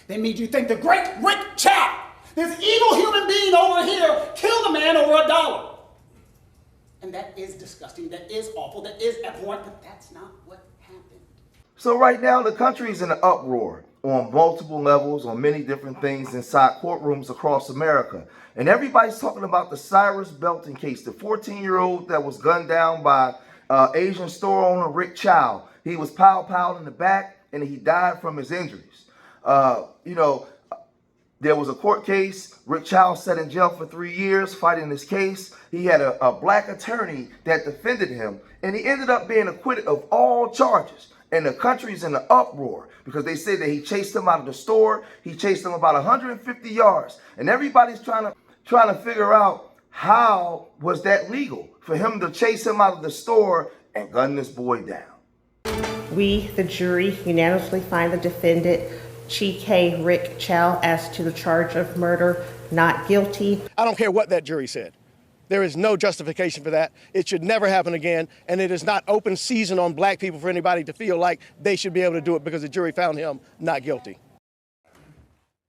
They made you think the great Rick Chow, this evil human being over here, killed a man over $1. And that is disgusting, that is awful, that is abhorrent, but that's not what happened. So right now the country is in an uproar on multiple levels, on many different things inside courtrooms across America. And everybody's talking about the Cyrus Belton case, the 14-year-old that was gunned down by Asian store owner Rick Chow. He was powed in the back and he died from his injuries. There was a court case. Rick Chow sat in jail for 3 years fighting this case. He had a black attorney that defended him, and he ended up being acquitted of all charges. And the country's in an uproar because they say that he chased him out of the store. He chased him about 150 yards, and everybody's trying to figure out how was that legal for him to chase him out of the store and gun this boy down. We, the jury, unanimously find the defendant, Chi Rick Chow, as to the charge of murder, not guilty. I don't care what that jury said. There is no justification for that. It should never happen again, and it is not open season on black people for anybody to feel like they should be able to do it because the jury found him not guilty.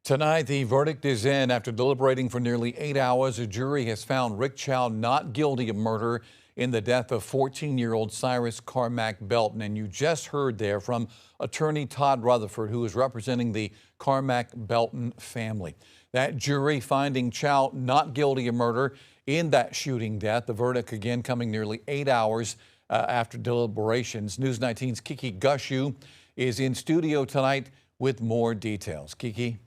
Tonight, the verdict is in. After deliberating for nearly 8 hours, a jury has found Rick Chow not guilty of murder in the death of 14-year-old Cyrus Carmack Belton. And you just heard there from attorney Todd Rutherford, who is representing the Carmack Belton family. That jury finding Chow not guilty of murder in that shooting death. The verdict again coming nearly 8 hours after deliberations. News 19's Kiki Gushu is in studio tonight with more details. Kiki.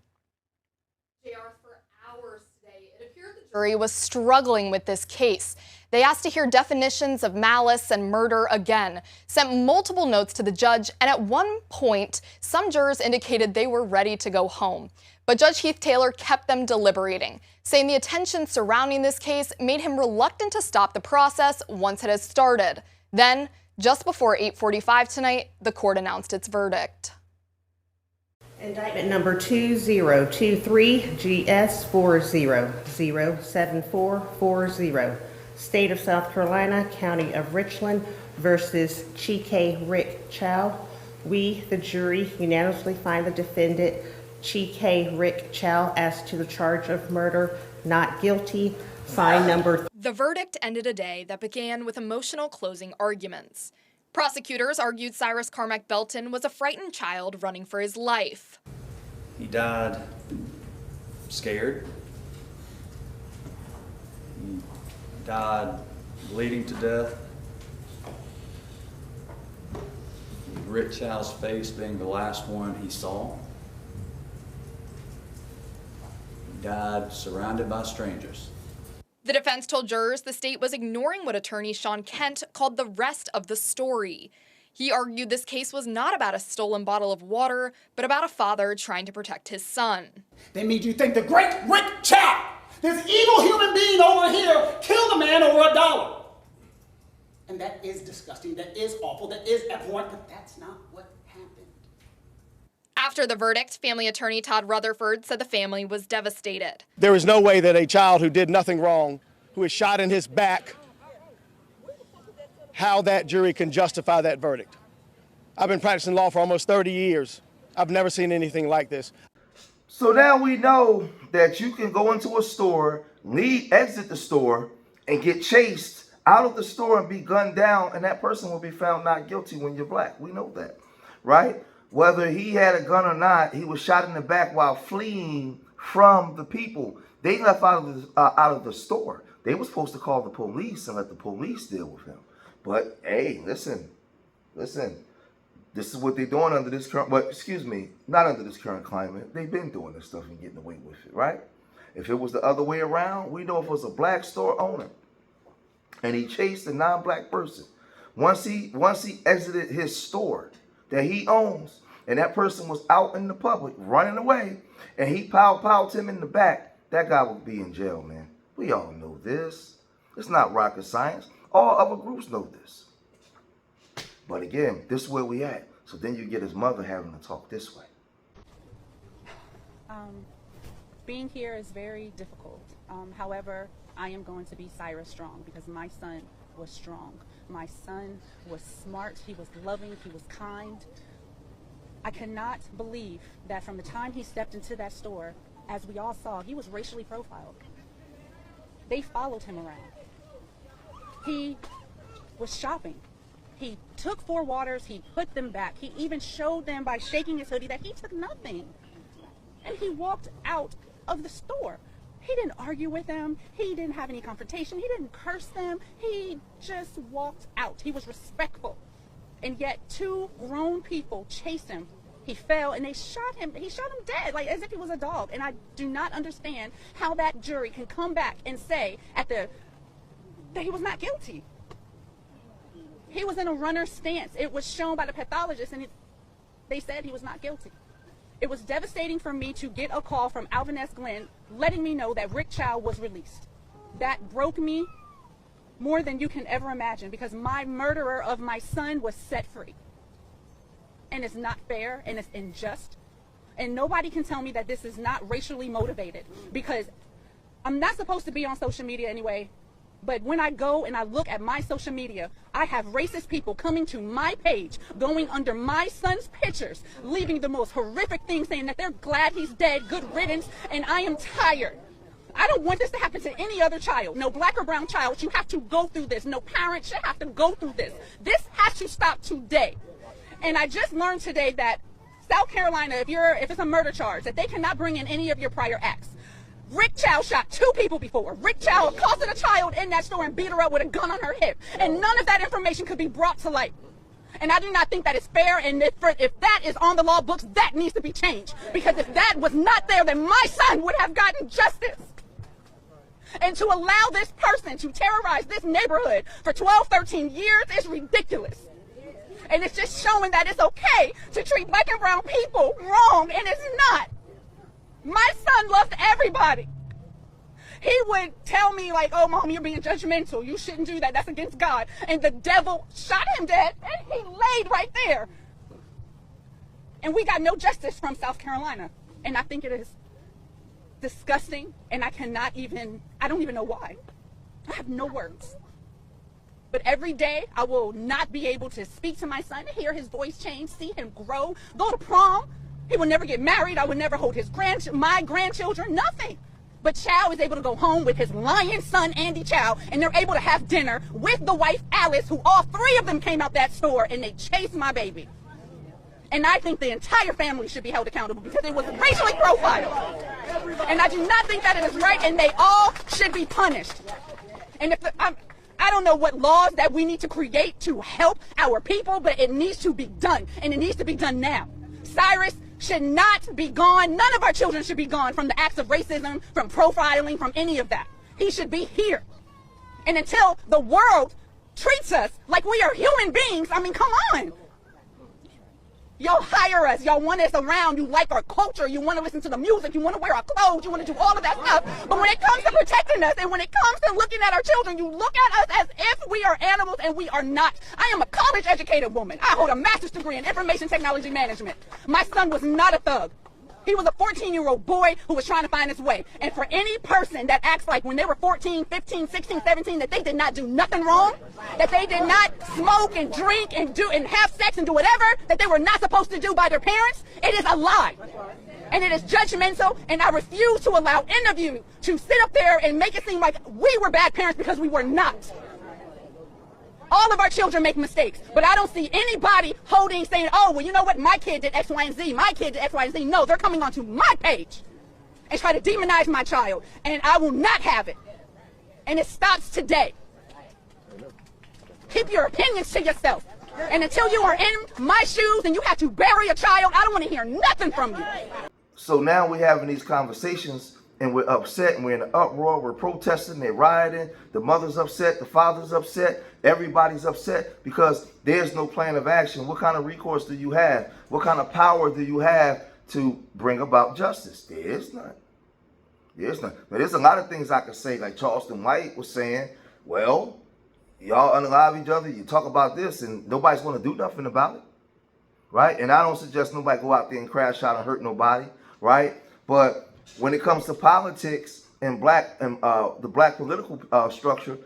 For hours today, it appeared the jury was struggling with this case. They asked to hear definitions of malice and murder again, sent multiple notes to the judge, and at one point, some jurors indicated they were ready to go home. But Judge Heath Taylor kept them deliberating, saying the attention surrounding this case made him reluctant to stop the process once it has started. Then, just before 8:45 tonight, the court announced its verdict. Indictment number 2023 GS 4007440. State of South Carolina, County of Richland versus Chi Rick Chow. We, the jury, unanimously find the defendant, Chi Rick Chow, as to the charge of murder, not guilty. Sign number. The verdict ended a day that began with emotional closing arguments. Prosecutors argued Cyrus Carmack Belton was a frightened child running for his life. He died scared. He died bleeding to death. Rick Chow's face being the last one he saw. He died surrounded by strangers. The defense told jurors the state was ignoring what attorney Shaun called the rest of the story. He argued this case was not about a stolen bottle of water, but about a father trying to protect his son. They made you think the great Rick Chow, this evil human being over here, killed a man over $1. And that is disgusting, that is awful, that is abhorrent, but that's not what happened. After the verdict, family attorney Todd Rutherford said the family was devastated. There is no way that a child who did nothing wrong, who is shot in his back, how that jury can justify that verdict. I've been practicing law for almost 30 years. I've never seen anything like this. So now we know that you can go into a store, exit the store, and get chased out of the store and be gunned down, and that person will be found not guilty when you're black. We know that, right? Whether he had a gun or not, he was shot in the back while fleeing from the people. They left out of the store. They were supposed to call the police and let the police deal with him. But hey, listen. This is what they're doing under this current, not under this current climate. They've been doing this stuff and getting away with it, right? If it was the other way around, we know if it was a black store owner and he chased a non-black person, once he exited his store that he owns, and that person was out in the public running away, and he powed him in the back, that guy would be in jail, man. We all know this. It's not rocket science. All other groups know this. But again, this is where we at. So then you get his mother having to talk this way. Being here is very difficult. However, I am going to be Cyrus strong because my son was strong. My son was smart, he was loving, he was kind. I cannot believe that from the time he stepped into that store, as we all saw, he was racially profiled. They followed him around. He was shopping. He took 4 waters, he put them back. He even showed them by shaking his hoodie that he took nothing. And he walked out of the store. He didn't argue with them. He didn't have any confrontation. He didn't curse them. He just walked out. He was respectful. And yet 2 grown people chased him. He fell and they shot him. He shot him dead, like as if he was a dog. And I do not understand how that jury can come back and say that he was not guilty. He was in a runner's stance. It was shown by the pathologist, and they said he was not guilty. It was devastating for me to get a call from Alvin S. Glenn letting me know that Rick Chow was released. That broke me more than you can ever imagine, because my murderer of my son was set free. And it's not fair, and it's unjust. And nobody can tell me that this is not racially motivated, because I'm not supposed to be on social media anyway. But when I go and I look at my social media, I have racist people coming to my page, going under my son's pictures, leaving the most horrific things, saying that they're glad he's dead, good riddance, and I am tired. I don't want this to happen to any other child. No black or brown child should have to go through this. No parent should have to go through this. This has to stop today. And I just learned today that South Carolina, if it's a murder charge, that they cannot bring in any of your prior acts. Rick Chow shot 2 people before. Rick Chow accosted a child in that store and beat her up with a gun on her hip. And none of that information could be brought to light. And I do not think that is fair. And if that is on the law books, that needs to be changed. Because if that was not there, then my son would have gotten justice. And to allow this person to terrorize this neighborhood for 12, 13 years is ridiculous. And it's just showing that it's okay to treat black and brown people wrong, and it's not. My son loved everybody. He would tell me like, oh, Mom, you're being judgmental. You shouldn't do that. That's against God. And the devil shot him dead, and he laid right there. And we got no justice from South Carolina. And I think it is disgusting, and I don't even know why. I have no words. But every day, I will not be able to speak to my son, hear his voice change, see him grow, go to prom. He will never get married. I would never hold my grandchildren, nothing. But Chow is able to go home with his lion son, Andy Chow, and they're able to have dinner with the wife, Alice, who all 3 of them came out that store, and they chased my baby. And I think the entire family should be held accountable because it was racially profiled. And I do not think that it is right, and they all should be punished. And I don't know what laws that we need to create to help our people, but it needs to be done, and it needs to be done now. Cyrus should not be gone. None of our children should be gone from the acts of racism, from profiling, from any of that. He should be here. And until the world treats us like we are human beings, I mean, come on. Y'all hire us. Y'all want us around. You like our culture. You want to listen to the music. You want to wear our clothes. You want to do all of that stuff. But when it comes to protecting us and when it comes to looking at our children, you look at us as if we are animals, and we are not. I am a college-educated woman. I hold a master's degree in information technology management. My son was not a thug. He was a 14-year-old boy who was trying to find his way. And for any person that acts like when they were 14, 15, 16, 17, that they did not do nothing wrong, that they did not smoke and drink and have sex and do whatever that they were not supposed to do by their parents, it is a lie. And it is judgmental, and I refuse to allow any of you to sit up there and make it seem like we were bad parents, because we were not. All of our children make mistakes, but I don't see anybody saying, oh, well, you know what, my kid did X, Y, and Z, my kid did X, Y, and Z. No, they're coming onto my page and try to demonize my child, and I will not have it. And it stops today. Keep your opinions to yourself. And until you are in my shoes and you have to bury a child, I don't want to hear nothing from you. So now we're having these conversations, and we're upset, and we're in an uproar, we're protesting, they're rioting, the mother's upset, the father's upset, everybody's upset because there's no plan of action. What kind of recourse do you have? What kind of power do you have to bring about justice? There's none. There's none. But there's a lot of things I could say, like Charleston White was saying, well, y'all unalive each other, you talk about this, and nobody's going to do nothing about it, right? And I don't suggest nobody go out there and crash out and hurt nobody, right? But when it comes to politics and the black political structure,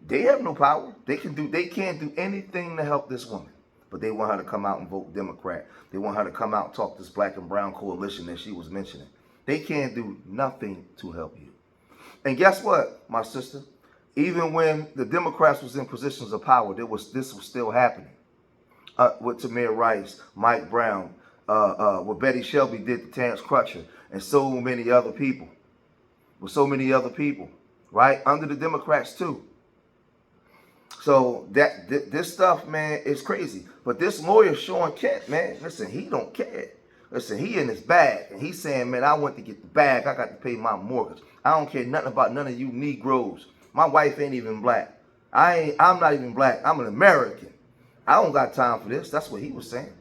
they have no power. They can't do anything to help this woman. but they want her to come out and vote Democrat. They want her to come out and talk this black and brown coalition that she was mentioning. They can't do nothing to help you. And guess what, my sister? Even when the Democrats was in positions of power, this was still happening. With Tamir Rice, Mike Brown, what Betty Shelby did to Terrence Crutcher, and so many other people. With so many other people, right? Under the Democrats too. So this stuff, man, is crazy. But this lawyer, Shaun Kent, man, listen, he don't care. Listen, he in his bag, and he's saying, man, I went to get the bag. I got to pay my mortgage. I don't care nothing about none of you Negroes. My wife ain't even black. I'm not even black. I'm an American. I don't got time for this. That's what he was saying.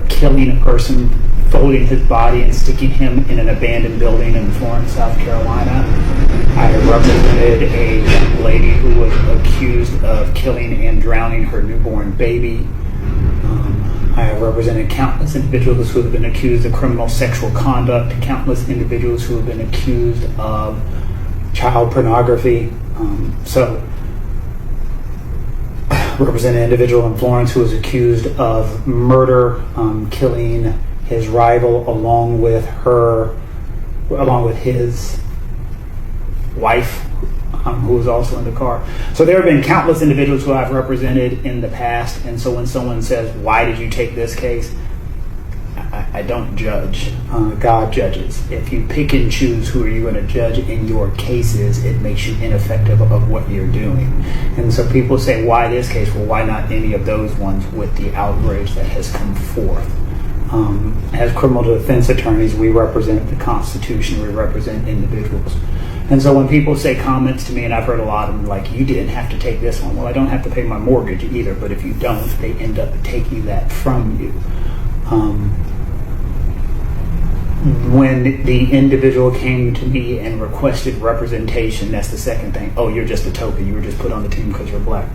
Killing a person, folding his body and sticking him in an abandoned building in Florence, South Carolina. I represented a young lady who was accused of killing and drowning her newborn baby. I have represented countless individuals who have been accused of criminal sexual conduct, countless individuals who have been accused of child pornography. Represent an individual in Florence who was accused of murder, killing his rival along with his wife, who was also in the car. So there have been countless individuals who I've represented in the past, and so when someone says, why did you take this case? I don't judge. God judges. If you pick and choose who are you going to judge in your cases, it makes you ineffective of what you're doing. And so people say, why this case? Well, why not any of those ones with the outrage that has come forth? As criminal defense attorneys, we represent the Constitution. We represent individuals. And so when people say comments to me, and I've heard a lot of them, like, you didn't have to take this one. Well, I don't have to pay my mortgage either, but if you don't, they end up taking that from you. When the individual came to me and requested representation, that's the second thing. Oh, you're just a token. You were just put on the team because you're black.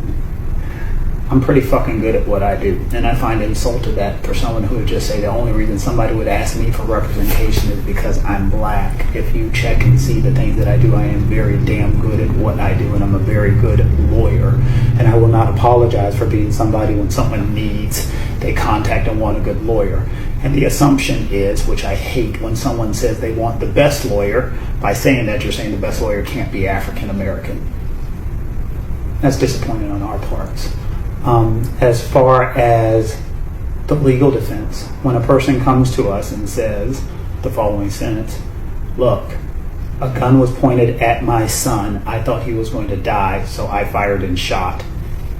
I'm pretty fucking good at what I do. And I find insult to that for someone who would just say the only reason somebody would ask me for representation is because I'm black. If you check and see the things that I do, I am very damn good at what I do, and I'm a very good lawyer. And I will not apologize for being somebody when someone needs, they contact and want a good lawyer. And the assumption is, which I hate, when someone says they want the best lawyer, by saying that you're saying the best lawyer can't be African American. That's disappointing on our parts. As far as the legal defense, when a person comes to us and says the following sentence, look, a gun was pointed at my son. I thought he was going to die, so I fired and shot.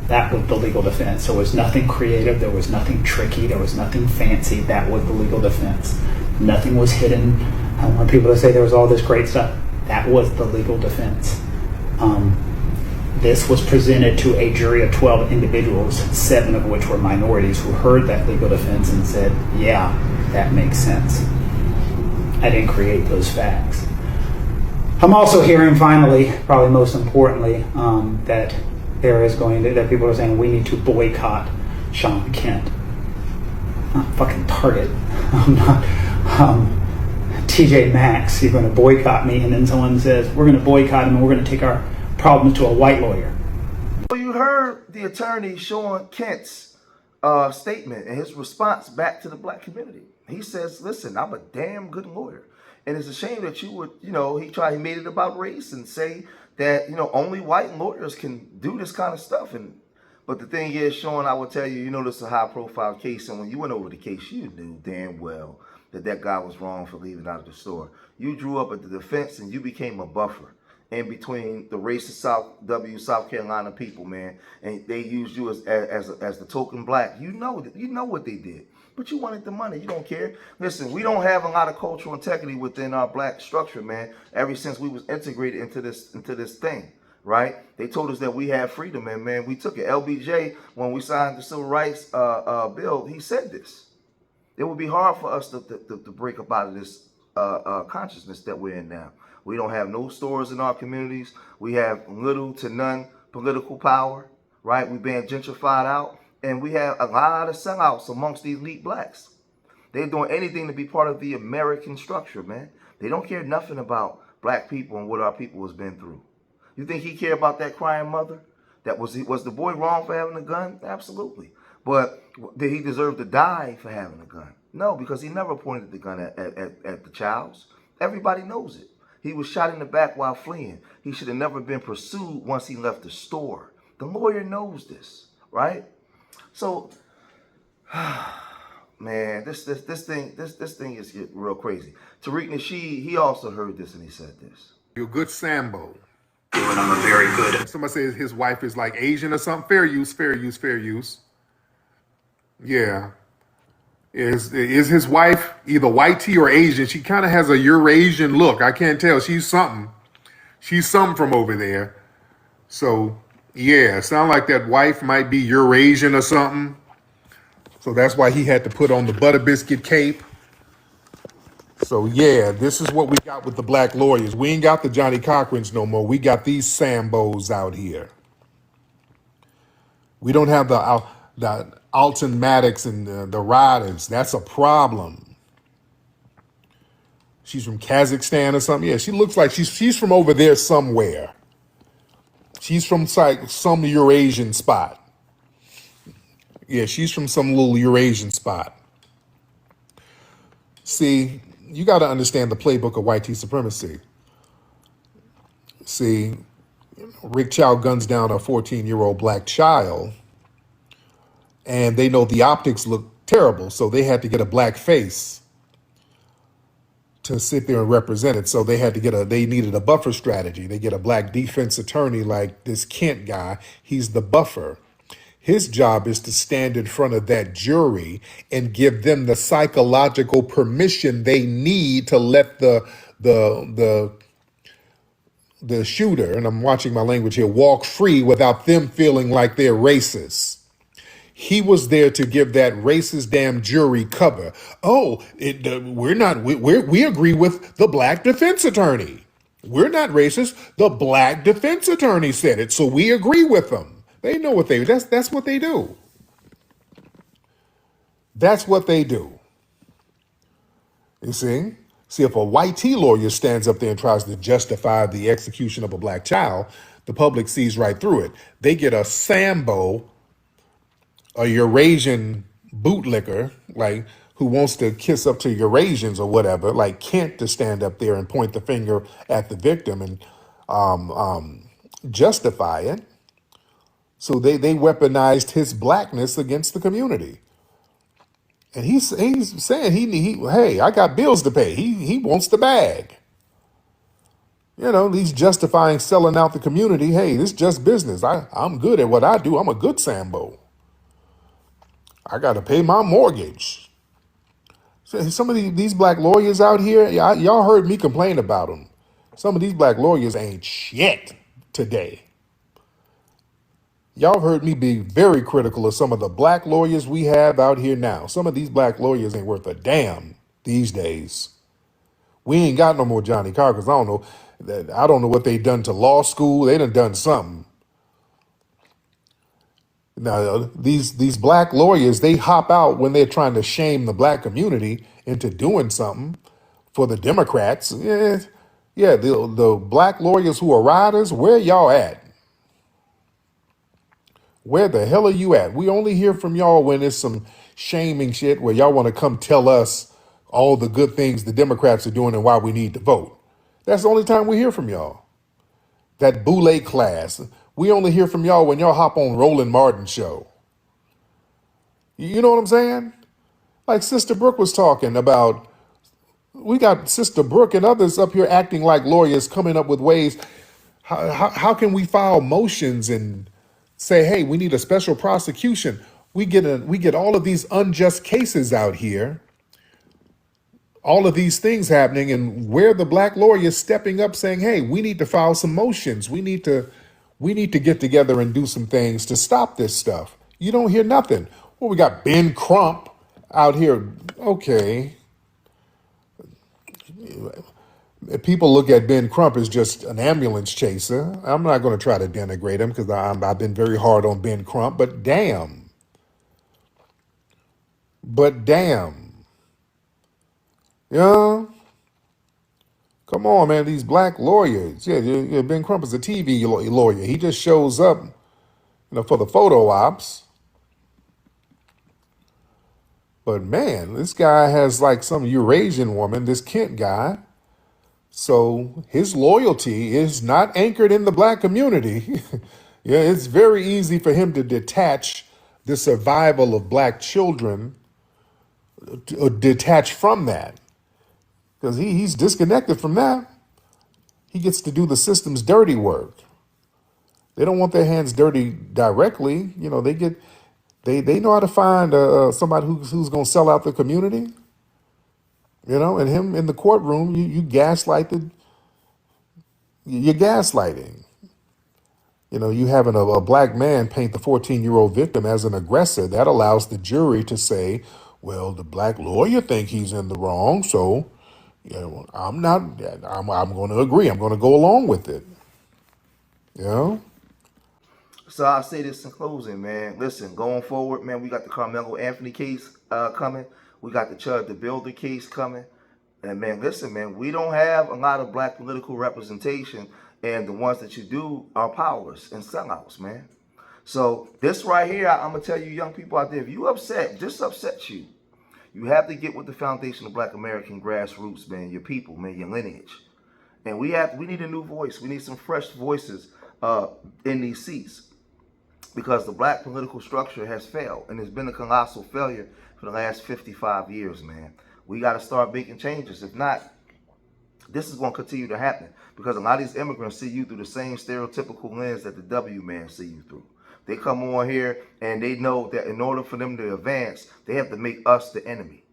That was the legal defense. There was nothing creative. There was nothing tricky. There was nothing fancy. That was the legal defense. Nothing was hidden. I don't want people to say there was all this great stuff. That was the legal defense. This was presented to a jury of 12 individuals, 7 of which were minorities, who heard that legal defense and said, yeah, that makes sense. I didn't create those facts. I'm also hearing, finally, probably most importantly, that that people are saying we need to boycott Shaun Kent. I'm not fucking Target. I'm not TJ Maxx. You're going to boycott me, and then someone says we're going to boycott him and we're going to take our problems to a white lawyer. Well, you heard the attorney Shaun Kent's statement and his response back to the black community. He says, listen, I'm a damn good lawyer. And it's a shame that you would, he made it about race and say that, only white lawyers can do this kind of stuff. But the thing is, Shaun, I will tell you, this is a high profile case. And when you went over the case, you knew damn well that guy was wrong for leaving out of the store. You drew up at the defense and you became a buffer in between the racist South Carolina people, man. And they used you as the token black. You know what they did. But you wanted the money. You don't care. Listen, we don't have a lot of cultural integrity within our black structure, man. Ever since we was integrated into this thing, right? They told us that we had freedom, and man, we took it. LBJ, when we signed the Civil Rights bill, he said this. It would be hard for us to break up out of this consciousness that we're in now. We don't have no stores in our communities. We have little to none political power, right? We're being gentrified out. And we have a lot of sellouts amongst the elite blacks. They're doing anything to be part of the American structure, man. They don't care nothing about black people and what our people has been through. You think he cared about that crying mother? Was the boy wrong for having a gun? Absolutely. But did he deserve to die for having a gun? No, because he never pointed the gun at the Chow's. Everybody knows it. He was shot in the back while fleeing. He should have never been pursued once he left the store. The lawyer knows this, right? So, man, this thing is getting real crazy. Tariq Nasheed, he also heard this and he said this. You're a good Sambo. And I'm a very good. Somebody says his wife is like Asian or something. Fair use, fair use, fair use. Yeah. Is his wife either white tea or Asian? She kind of has a Eurasian look. I can't tell. She's something. She's something from over there. So, yeah, sound like that wife might be Eurasian or something. So that's why he had to put on the butter biscuit cape. So, yeah, this is what we got with the black lawyers. We ain't got the Johnny Cochrans no more. We got these Sambos out here. We don't have the Alton Maddox and the Riders. That's a problem. She's from Kazakhstan or something. Yeah, she looks like she's from over there somewhere. She's from some Eurasian spot. Yeah, she's from some little Eurasian spot. See, you got to understand the playbook of white tea supremacy. See, Rick Chow guns down a 14-year-old black child, and they know the optics look terrible, so they had to get a black face to sit there and represent it. So they needed a buffer strategy. They get a black defense attorney like this Kent guy. He's the buffer. His job is to stand in front of that jury and give them the psychological permission they need to let the shooter, and I'm watching my language here, walk free without them feeling like they're racist. He was there to give that racist damn jury cover. Oh, we agree with the black defense attorney. We're not racist. The black defense attorney said it, so we agree with them. They know what that's what they do. That's what they do. You see? See, if a white tea lawyer stands up there and tries to justify the execution of a black child, the public sees right through it. They get a Sambo, a Eurasian bootlicker, like who wants to kiss up to Eurasians or whatever, like Kent, to stand up there and point the finger at the victim and justify it. So they weaponized his blackness against the community. And he's saying hey, I got bills to pay. He wants the bag. You know, he's justifying selling out the community. Hey, this is just business. I'm good at what I do. I'm a good Sambo. I got to pay my mortgage. So some of these black lawyers out here, y'all heard me complain about them. Some of these black lawyers ain't shit today. Y'all heard me be very critical of some of the black lawyers we have out here now. Some of these black lawyers ain't worth a damn these days. We ain't got no more Johnny Cochrans. I don't know what they done to law school. They done something. Now, these black lawyers, they hop out when they're trying to shame the black community into doing something for the Democrats. Yeah, the black lawyers who are riders, where y'all at? Where the hell are you at? We only hear from y'all when it's some shaming shit where y'all want to come tell us all the good things the Democrats are doing and why we need to vote. That's the only time we hear from y'all. That boule class. We only hear from y'all when y'all hop on Roland Martin's show. You know what I'm saying? Like Sister Brooke was talking about, we got Sister Brooke and others up here acting like lawyers, coming up with ways. How can we file motions and say, hey, we need a special prosecution? We get all of these unjust cases out here, all of these things happening, and where the black lawyers stepping up saying, hey, we need to file some motions. We need to get together and do some things to stop this stuff. You don't hear nothing. Well, we got Ben Crump out here. Okay. People look at Ben Crump as just an ambulance chaser. I'm not going to try to denigrate him because I've been very hard on Ben Crump, but damn. Yeah. Come on, man, these black lawyers. Yeah, Ben Crump is a TV lawyer. He just shows up, for the photo ops. But man, this guy has like some Eurasian woman, this Kent guy. So his loyalty is not anchored in the black community. Yeah, it's very easy for him to detach the survival of black children, detach from that. Because he's disconnected from that. He gets to do the system's dirty work. They don't want their hands dirty directly. You know, they know how to find somebody who's going to sell out the community. You know, and him in the courtroom, you're gaslighting. You know, you having a black man paint the 14-year-old victim as an aggressor, that allows the jury to say, well, the black lawyer think he's in the wrong, so you know, I'm going to agree. I'm going to go along with it. You know? So I'll say this in closing, man. Listen, going forward, man, we got the Carmelo Anthony case coming. We got the Chud the Builder case coming. And man, listen, man, we don't have a lot of black political representation, and the ones that you do are powers and sellouts, man. So this right here, I'm gonna tell you, young people out there, if you upset, this upsets you. You have to get with the foundation of Black American grassroots, man, your people, man, your lineage. And we need a new voice. We need some fresh voices in these seats, because the black political structure has failed, and it's been a colossal failure for the last 55 years, man. We got to start making changes. If not, this is going to continue to happen, because a lot of these immigrants see you through the same stereotypical lens that the W man see you through. They come on here and they know that in order for them to advance, they have to make us the enemy.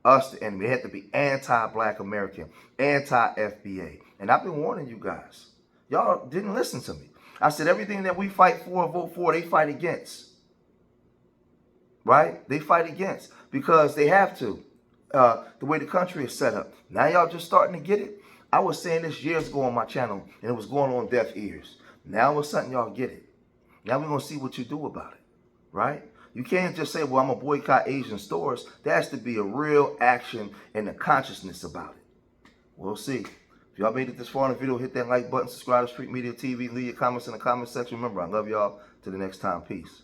Us the enemy. They have to be anti-black American, anti-FBA. And I've been warning you guys. Y'all didn't listen to me. I said everything that we fight for and vote for, they fight against. Right? They fight against because they have to. The way the country is set up. Now y'all just starting to get it. I was saying this years ago on my channel, and it was going on deaf ears. Now it's something y'all get it. Now we're going to see what you do about it. Right? You can't just say, well, I'm going to boycott Asian stores. There has to be a real action and a consciousness about it. We'll see. If y'all made it this far in the video, hit that like button, subscribe to Street Media TV, leave your comments in the comment section. Remember, I love y'all. Till the next time, peace.